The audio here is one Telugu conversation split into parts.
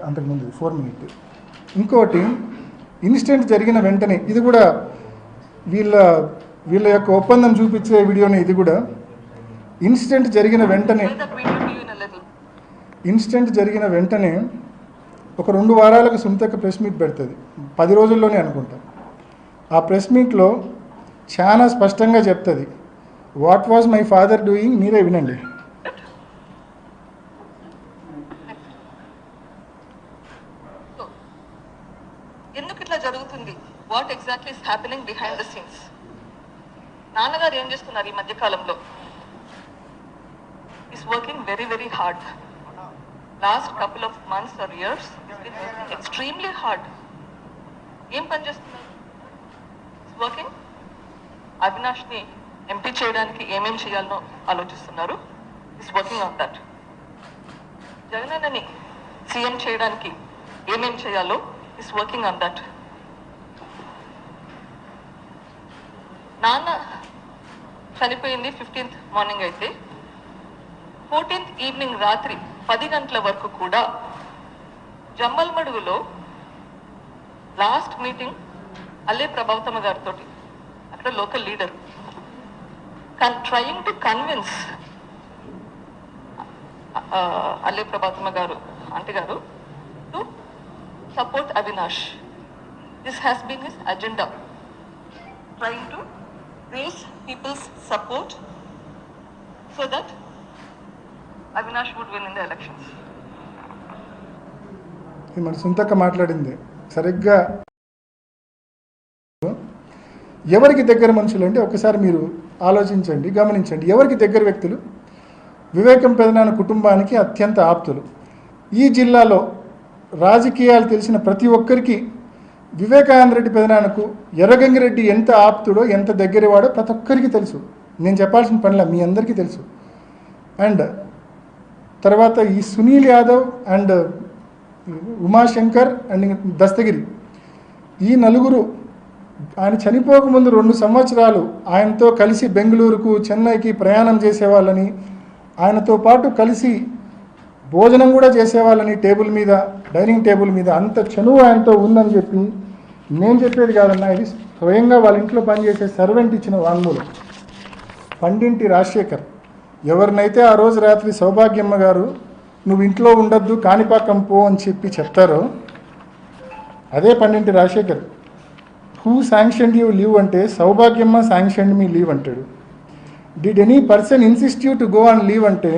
అంతకుముందు 4 minutes. ఇంకోటి ఇన్సిడెంట్ జరిగిన వెంటనే ఇది కూడా వీళ్ళ యొక్క ఒప్పందం చూపించే వీడియోనే. ఇది కూడా ఇన్సిడెంట్ జరిగిన వెంటనే ఒక 2 వారాలకు సునీతక్క ప్రెస్ మీట్ పెడుతుంది, 10 రోజుల్లోనే అనుకుంటా. ఆ ప్రెస్ మీట్లో చాలా స్పష్టంగా చెప్తుంది, what was my father doing, మీరే వినండి. ఎందుకు ఇట్లా జరుగుతుంది, what exactly is happening behind the scenes? నాన్నగారు ఏం చేస్తున్నారు ఈ మధ్య కాలంలో? Is working very very hard. Last couple of months or years he's been working extremely hard. ఏం పని చేస్తున్నారు? Is working. అవినాష్ని ఎంపీ చేయడానికి ఏమేం చేయాలనో ఆలోచిస్తున్నారు. Is working on that. జగనన్నని సీఎం చేయడానికి ఏమేం చేయాలో ఈస్ వర్కింగ్ ఆన్ దట్. నాన్న చనిపోయింది 15th మార్నింగ్ అయితే 14th ఈవినింగ్ రాత్రి 10 గంటల వరకు కూడా జమ్మల్మడుగులో లాస్ట్ మీటింగ్ అల్లే ప్రభావతమ్మ గారితో, అక్కడ local leader, trying to convince Alle Prabhavatamma garu aunty garu to support Avinash. This has been his agenda, trying to raise people's support so that Avinash would win in the elections. ఇది మన సునీతక్క మాట్లాడింది సరిగ్గా. ఎవరికి దగ్గర మనుషులు అంటే ఒకసారి మీరు ఆలోచించండి, గమనించండి. ఎవరికి దగ్గర వ్యక్తులు? వివేకం పెదనాన్న కుటుంబానికి అత్యంత ఆప్తులు. ఈ జిల్లాలో రాజకీయాలు తెలిసిన ప్రతి ఒక్కరికి వివేకానంద రెడ్డి పెదనాన్నకు ఎర్రగంగిరెడ్డి ఎంత ఆప్తుడో, ఎంత దగ్గరవాడో ప్రతి ఒక్కరికి తెలుసు. నేను చెప్పాల్సిన పనిలా, మీ అందరికీ తెలుసు. అండ్ తర్వాత ఈ సునీల్ యాదవ్ అండ్ ఉమాశంకర్ అండ్ దస్తగిరి, ఈ నలుగురు ఆయన చనిపోకముందు 2 సంవత్సరాలు ఆయనతో కలిసి బెంగళూరుకు, చెన్నైకి ప్రయాణం చేసేవాళ్ళని, ఆయనతో పాటు కలిసి భోజనం కూడా చేసేవాళ్ళని, డైనింగ్ టేబుల్ మీద అంత చనువు ఆయనతో ఉందని చెప్పి, నేను చెప్పేది కాదన్నా, ఇది స్వయంగా వాళ్ళ ఇంట్లో పనిచేసే సర్వెంట్ ఇచ్చిన వాంగ్మూలం. పండింటి రాజశేఖర్ ఎవరినైతే ఆ రోజు రాత్రి సౌభాగ్యమ్మ గారు నువ్వు ఇంట్లో ఉండొద్దు కాణిపాకం పో అని చెప్పి చెప్తారో అదే పండింటి Rajasekhar. Who sanctioned you leave అంటే సౌభాగ్యమ్మ శాంక్షన్డ్ మీ లీవ్ అంటాడు. Did any person insist you to go on leave అంటే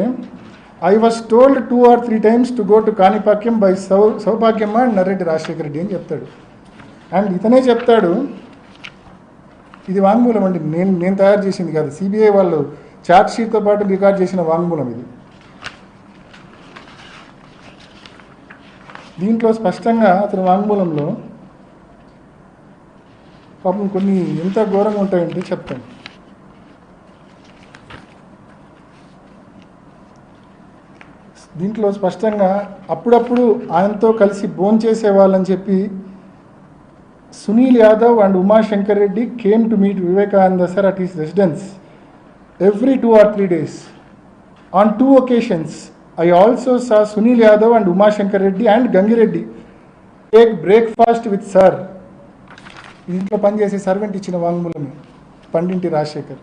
I was told 2 or 3 times to go to Kanipakyam by Saubhagyamma and Narreddy Rajshekar Reddy అని చెప్తాడు. అండ్ ఇతనే చెప్తాడు, ఇది వాంగ్మూలం అండి, నేను తయారు చేసింది కాదు, సిబిఐ వాళ్ళు చార్జ్ షీట్తో పాటు రికార్డ్ చేసిన వాంగ్మూలం ఇది. దీంట్లో స్పష్టంగా అతని వాంగ్మూలంలో పాపం కొన్ని ఎంత ఘోరంగా ఉంటాయంటే చెప్తాను. దీంట్లో స్పష్టంగా అప్పుడప్పుడు ఆయనతో కలిసి భోంచేసేవాళ్ళని చెప్పి Sunil Yadav and Umashankar Reddy came to meet Vivekananda sir at his residence every 2 or 3 days. On 2 occasions, I also saw Sunil Yadav and Umashankar Reddy and Gangireddy take breakfast with sir. దీంట్లో పనిచేసే సర్వెంట్ ఇచ్చిన వాంగ్మూలమే పండింటి రాజశేఖర్.